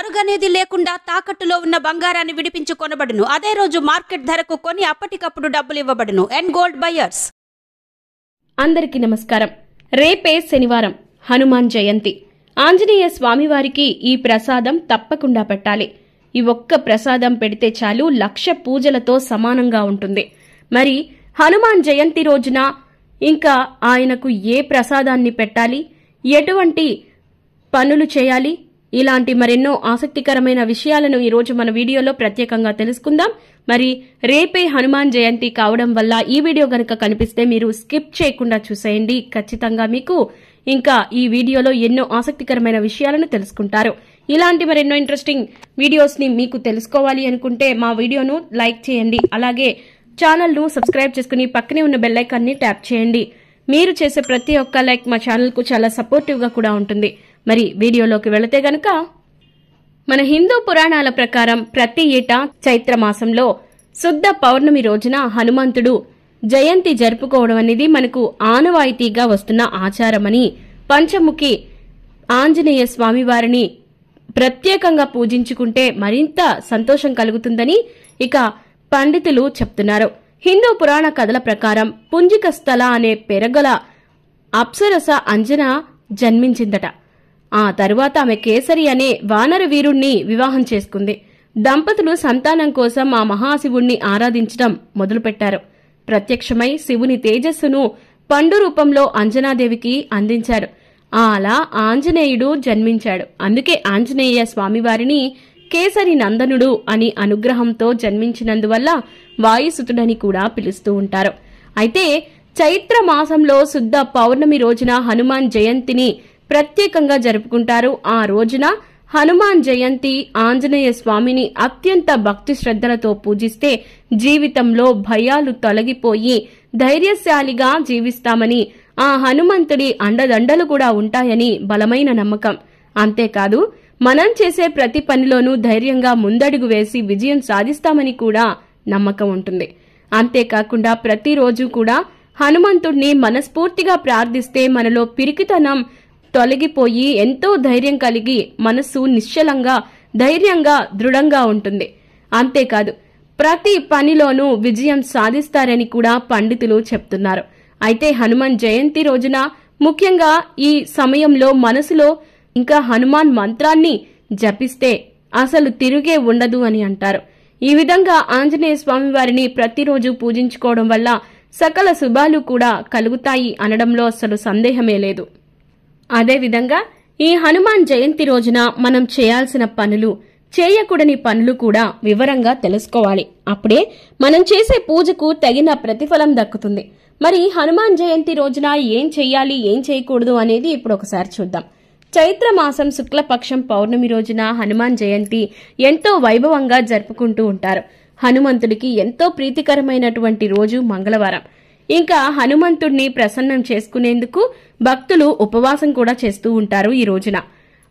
తరుగనేది లేకుండా తాకట్టులో ఉన్న బంగారాన్ని విడిపించి కొనబడును. అదే రోజు మార్కెట్ ధరకు కొని అప్పటికప్పుడు డబ్బులు ఇవ్వబడును. And gold buyers. అందరికీ నమస్కారం. రేపే శనివారం, హనుమాన్ జయంతి. ఆంజనేయ స్వామివారికి ఈ ప్రసాదం తప్పకుండా పెట్టాలి. ఈ ఒక్క ప్రసాదం పెడితే చాలు 1,00,000 పూజలతో సమానంగా ఉంటుంది. మరి హనుమాన్ జయంతి రోజున ఇంకా ఆయనకు ఏ ప్రసాదాన్ని పెట్టాలి, ఎటువంటి పనులు చేయాలి, ఇలాంటి మరెన్నో ఆసక్తికరమైన విషయాలను ఈరోజు మన వీడియోలో ప్రత్యేకంగా తెలుసుకుందాం. మరి రేపే హనుమాన్ జయంతి కావడం వల్ల ఈ వీడియో గనక కనిపిస్తే మీరు స్కిప్ చేయకుండా చూసేయండి. ఖచ్చితంగా మీకు ఇంకా ఈ వీడియోలో ఎన్నో ఆసక్తికరమైన విషయాలను తెలుసుకుంటారు. ఇలాంటి మరెన్నో ఇంట్రెస్టింగ్ వీడియోస్ ని మీకు తెలుసుకోవాలి అనుకుంటే మా వీడియోను లైక్ చేయండి. అలాగే ఛానల్ ను సబ్స్క్రైబ్ చేసుకుని పక్కనే ఉన్న బెల్ ఐకాన్ ని ట్యాప్ చేయండి. మీరు చేసే ప్రతి ఒక్క లైక్ మా ఛానల్ కు చాలా సపోర్టివ్ గా కూడా ఉంటుంది. మరి వీడియోలోకి వెళితే గనక, మన హిందూ పురాణాల ప్రకారం ప్రతి ఏటా చైత్ర మాసంలో శుద్ధ పౌర్ణమి రోజున హనుమంతుడు జయంతి జరుపుకోవడం అనేది మనకు ఆనవాయితీగా వస్తున్న ఆచారమని, పంచముఖి ఆంజనేయ స్వామివారిని ప్రత్యేకంగా పూజించుకుంటే మరింత సంతోషం కలుగుతుందని ఇక పండితులు చెప్తున్నారు. హిందూ పురాణ కథల ప్రకారం పుంజిక స్థల అనే పెరగల అప్సరస అంజన జన్మించిందట. ఆ తరువాత ఆమె కేసరి అనే వానర వీరుణ్ణి వివాహం చేసుకుంది. దంపతులు సంతానం కోసం ఆ మహాశివుణ్ణి ఆరాధించడం మొదలుపెట్టారు. ప్రత్యక్షమై శివుని తేజస్సును పండు రూపంలో అంజనాదేవికి అందించాడు. అలా ఆంజనేయుడు జన్మించాడు. అందుకే ఆంజనేయ స్వామివారిని కేసరి నందనుడు అని అనుగ్రహంతో జన్మించినందువల్ల వాయుసుతుడని కూడా పిలుస్తూ ఉంటారు. అయితే చైత్ర మాసంలో శుద్ధ పౌర్ణమి రోజున హనుమాన్ జయంతిని ప్రత్యేకంగా జరుపుకుంటారు. ఆ రోజున హనుమాన్ జయంతి ఆంజనేయ స్వామిని అత్యంత భక్తి శ్రద్ధలతో పూజిస్తే జీవితంలో భయాలు తొలగిపోయి ధైర్యశాలిగా జీవిస్తామని, ఆ హనుమంతుడి అండదండలు కూడా ఉంటాయని బలమైన నమ్మకం. అంతేకాదు, మనం చేసే ప్రతి పనిలోనూ ధైర్యంగా ముందడుగు వేసి విజయం సాధిస్తామని కూడా నమ్మకం ఉంటుంది. అంతేకాకుండా ప్రతిరోజు కూడా హనుమంతుడిని మనస్ఫూర్తిగా ప్రార్థిస్తే మనలో పిరికితనం తొలగిపోయి ఎంతో ధైర్యం కలిగి మనస్సు నిశ్చలంగా, ధైర్యంగా, దృఢంగా ఉంటుంది. అంతేకాదు, ప్రతి పనిలోనూ విజయం సాధిస్తారని కూడా పండితులు చెప్తున్నారు. అయితే హనుమాన్ జయంతి రోజున ముఖ్యంగా ఈ సమయంలో మనసులో ఇంకా హనుమాన్ మంత్రాన్ని జపిస్తే అసలు తిరుగే ఉండదు అని అంటారు. ఈ విధంగా ఆంజనేయ స్వామి వారిని ప్రతిరోజు పూజించుకోవడం వల్ల సకల శుభాలు కూడా కలుగుతాయి అనడంలో అసలు సందేహమే లేదు. అదేవిధంగా ఈ హనుమాన్ జయంతి రోజున మనం చేయాల్సిన పనులు, చేయకూడని పనులు కూడా వివరంగా తెలుసుకోవాలి. అప్పుడే మనం చేసే పూజకు తగిన ప్రతిఫలం దక్కుతుంది. మరి హనుమాన్ జయంతి రోజున ఏం చెయ్యాలి, ఏం చేయకూడదు అనేది ఇప్పుడు ఒకసారి చూద్దాం. చైత్ర మాసం శుక్లపక్షం పౌర్ణమి రోజున హనుమాన్ జయంతి ఎంతో వైభవంగా జరుపుకుంటూ ఉంటారు. హనుమంతుడికి ఎంతో ప్రీతికరమైనటువంటి రోజు మంగళవారం. ఇంకా హనుమంతుడిని ప్రసన్నం చేసుకునేందుకు భక్తులు ఉపవాసం కూడా చేస్తూ ఉంటారు ఈ రోజున.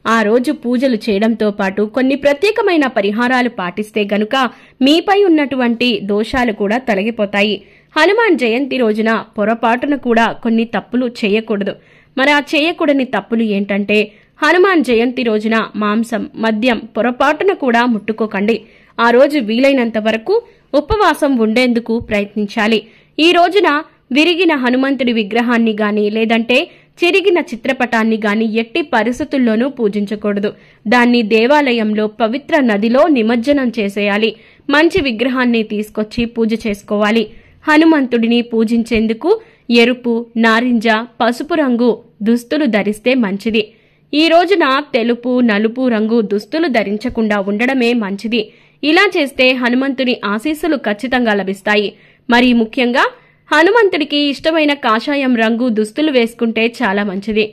ఆ రోజు పూజలు చేయడంతో పాటు కొన్ని ప్రత్యేకమైన పరిహారాలు పాటిస్తే గనుక మీపై ఉన్నటువంటి దోషాలు కూడా తొలగిపోతాయి. హనుమాన్ జయంతి రోజున పొరపాటున కూడా కొన్ని తప్పులు చేయకూడదు. మరి ఆ చేయకూడని తప్పులు ఏంటంటే, హనుమాన్ జయంతి రోజున మాంసం, మద్యం పొరపాటున కూడా ముట్టుకోకండి. ఆ రోజు వీలైనంత వరకు ఉపవాసం ఉండేందుకు ప్రయత్నించాలి. ఈ రోజున విరిగిన హనుమంతుడి విగ్రహాన్ని గాని లేదంటే చిరిగిన చిత్రపటాన్ని గాని ఎట్టి పరిస్థితుల్లోనూ పూజించకూడదు. దాన్ని దేవాలయంలో పవిత్ర నదిలో నిమజ్జనం చేసేయాలి. మంచి విగ్రహాన్ని తీసుకొచ్చి పూజ చేసుకోవాలి. హనుమంతుడిని పూజించేందుకు ఎరుపు, నారింజ, పసుపు రంగు దుస్తులు ధరిస్తే మంచిది. ఈ రోజున తెలుపు, నలుపు రంగు దుస్తులు ధరించకుండా ఉండడమే మంచిది. ఇలా చేస్తే హనుమంతుని ఆశీస్సులు ఖచ్చితంగా లభిస్తాయి. మరి ముఖ్యంగా హనుమంతుడికి ఇష్టమైన కాషాయం రంగు దుస్తులు వేసుకుంటే చాలా మంచిది.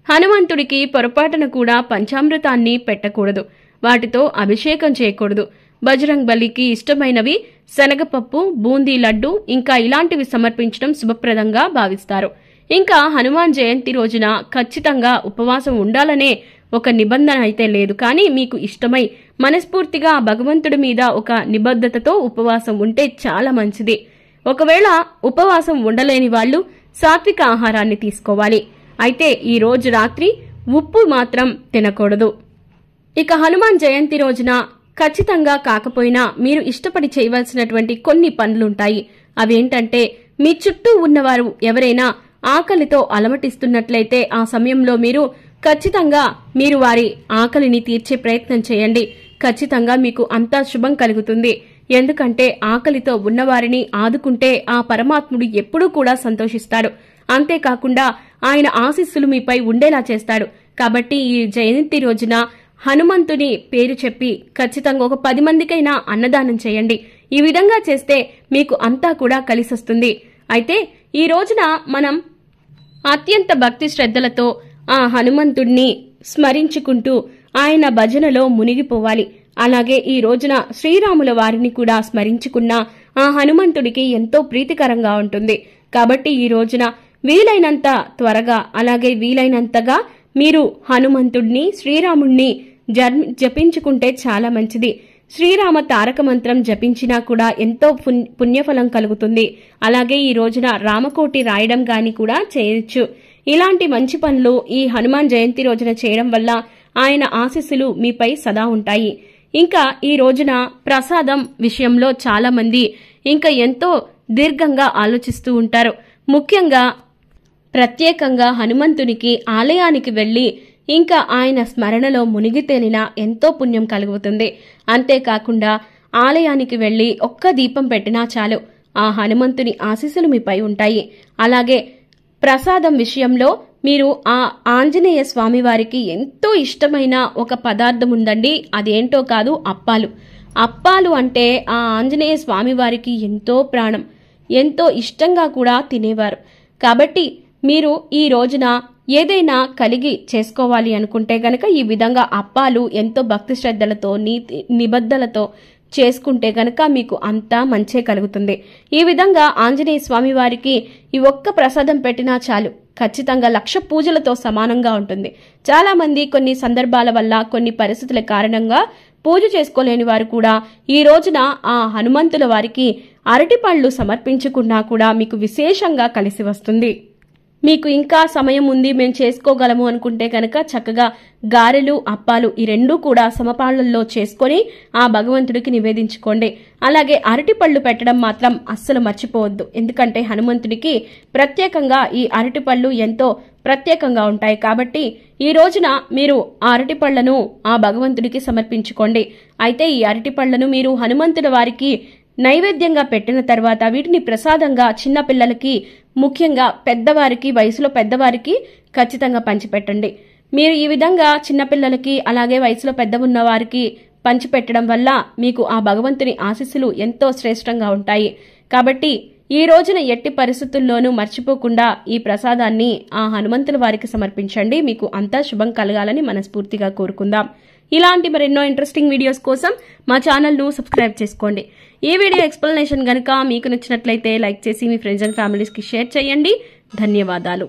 హనుమంతుడికి పొరపాటున కూడా పంచామృతాన్ని పెట్టకూడదు. వాటితో అభిషేకం చేయకూడదు. బజరంగ్ బలికి ఇష్టమైనవి శనగపప్పు, బూందీ లడ్డు ఇంకా ఇలాంటివి సమర్పించడం శుభప్రదంగా భావిస్తారు. ఇంకా హనుమాన్ జయంతి రోజున ఖచ్చితంగా ఉపవాసం ఉండాలనే ఒక నిబంధన అయితే లేదు. కానీ మీకు ఇష్టమై మనస్ఫూర్తిగా భగవంతుడి మీద ఒక నిబద్ధతతో ఉపవాసం ఉంటే చాలా మంచిది. ఒకవేళ ఉపవాసం ఉండలేని వాళ్ళు సాత్విక ఆహారాన్ని తీసుకోవాలి. అయితే ఈ రోజు రాత్రి ఉప్పు మాత్రం తినకూడదు. ఇక హనుమాన్ జయంతి రోజున ఖచ్చితంగా కాకపోయినా మీరు ఇష్టపడి చేయవలసినటువంటి కొన్ని పనులుంటాయి. అవేంటంటే, మీ చుట్టూ ఉన్నవారు ఎవరైనా ఆకలితో అలమటిస్తున్నట్లయితే ఆ సమయంలో మీరు ఖచ్చితంగా వారి ఆకలిని తీర్చే ప్రయత్నం చేయండి. ఖచ్చితంగా మీకు అంతా శుభం కలుగుతుంది. ఎందుకంటే ఆకలితో ఉన్నవారిని ఆదుకుంటే ఆ పరమాత్ముడు ఎప్పుడూ కూడా సంతోషిస్తాడు. అంతేకాకుండా ఆయన ఆశీస్సులు మీపై ఉండేలా చేస్తాడు. కాబట్టి ఈ జయంతి రోజున హనుమంతుని పేరు చెప్పి ఖచ్చితంగా ఒక 10 మందికైనా అన్నదానం చేయండి. ఈ విధంగా చేస్తే మీకు అంతా కూడా కలిసొస్తుంది. అయితే ఈ రోజున మనం అత్యంత భక్తి శ్రద్ధలతో ఆ హనుమంతుడిని స్మరించుకుంటూ ఆయన భజనలో మునిగిపోవాలి. అలాగే ఈ రోజున శ్రీరాముల వారిని కూడా స్మరించుకున్న ఆ హనుమంతుడికి ఎంతో ప్రీతికరంగా ఉంటుంది. కాబట్టి ఈ రోజున వీలైనంత త్వరగా అలాగే వీలైనంతగా మీరు హనుమంతుడిని శ్రీరాముణ్ణి జపించుకుంటే చాలా మంచిది. శ్రీరామ తారక మంత్రం జపించినా కూడా ఎంతో పుణ్యఫలం కలుగుతుంది. అలాగే ఈ రోజున రామకోటి రాయడం గాని కూడా చేయొచ్చు. ఇలాంటి మంచి పనులు ఈ హనుమాన్ జయంతి రోజున చేయడం వల్ల ఆయన ఆశీస్సులు మీపై సదా ఉంటాయి. ఇంకా ఈ రోజున ప్రసాదం విషయంలో చాలా మంది ఇంకా ఎంతో దీర్ఘంగా ఆలోచిస్తూ ఉంటారు. ముఖ్యంగా ప్రత్యేకంగా హనుమంతునికి ఆలయానికి వెళ్లి ఇంకా ఆయన స్మరణలో మునిగి తేలినా ఎంతో పుణ్యం కలుగుతుంది. అంతేకాకుండా ఆలయానికి వెళ్లి ఒక్క దీపం పెట్టినా చాలు, ఆ హనుమంతుని ఆశీస్సులు మీపై ఉంటాయి. అలాగే ప్రసాదం విషయంలో మీరు ఆ ఆంజనేయ స్వామి వారికి ఎంతో ఇష్టమైన ఒక పదార్థం ఉందండి. అదేంటో కాదు, అప్పాలు. అప్పాలు అంటే ఆ ఆంజనేయ స్వామి వారికి ఎంతో ప్రాణం, ఎంతో ఇష్టంగా కూడా తినేవారు. కాబట్టి మీరు ఈ రోజున ఏదైనా కలిగి చేసుకోవాలి అనుకుంటే గనక ఈ విధంగా అప్పాలు ఎంతో భక్తి శ్రద్ధలతో నీతి నిబద్ధలతో చేసుకుంటే గనక మీకు అంతా మంచే కలుగుతుంది. ఈ విధంగా ఆంజనేయ స్వామి వారికి ఈ ఒక్క ప్రసాదం పెట్టినా చాలు, ఖచ్చితంగా 1,00,000 పూజలతో సమానంగా ఉంటుంది. చాలా మంది కొన్ని సందర్భాల వల్ల కొన్ని పరిస్థితుల కారణంగా పూజ చేసుకోలేని వారు కూడా ఈ రోజున ఆ హనుమంతుల వారికి అరటిపళ్ళు సమర్పించుకున్నా కూడా మీకు విశేషంగా కలిసి వస్తుంది. మీకు ఇంకా సమయం ఉంది, మేము చేసుకోగలము అనుకుంటే కనుక చక్కగా గారెలు అప్పాలు ఈ రెండూ కూడా సమపాళ్లలో చేసుకొని ఆ భగవంతుడికి నివేదించుకోండి. అలాగే అరటిపళ్ళు పెట్టడం మాత్రం అస్సలు మర్చిపోవద్దు. ఎందుకంటే హనుమంతుడికి ప్రత్యేకంగా ఈ అరటిపళ్ళు ఎంతో ప్రత్యేకంగా ఉంటాయి. కాబట్టి ఈ రోజున మీరు ఆ అరటిపళ్లను ఆ భగవంతుడికి సమర్పించుకోండి. అయితే ఈ అరటిపళ్లను మీరు హనుమంతుడి వారికి నైవేద్యంగా పెట్టిన తర్వాత వీటిని ప్రసాదంగా చిన్నపిల్లలకి, ముఖ్యంగా పెద్దవారికి, వయసులో పెద్దవారికి ఖచ్చితంగా పంచిపెట్టండి. మీరు ఈ విధంగా చిన్నపిల్లలకి అలాగే వయసులో పెద్ద ఉన్న వారికి పంచిపెట్టడం వల్ల మీకు ఆ భగవంతుని ఆశీస్సులు ఎంతో శ్రేష్టంగా ఉంటాయి. కాబట్టి ఈ రోజున ఎట్టి పరిస్థితుల్లోనూ మర్చిపోకుండా ఈ ప్రసాదాన్ని ఆ హనుమంతుల వారికి సమర్పించండి. మీకు అంతా శుభం కలగాలని మనస్ఫూర్తిగా కోరుకుందాం. ఇలాంటి మరెన్నో ఇంట్రెస్టింగ్ వీడియోస్ కోసం మా ఛానల్ను సబ్స్క్రైబ్ చేసుకోండి. ఈ వీడియో ఎక్స్ప్లెనేషన్ గనుక మీకు నచ్చినట్లయితే లైక్ చేసి మీ ఫ్రెండ్స్ అండ్ ఫ్యామిలీస్కి షేర్ చేయండి. ధన్యవాదాలు.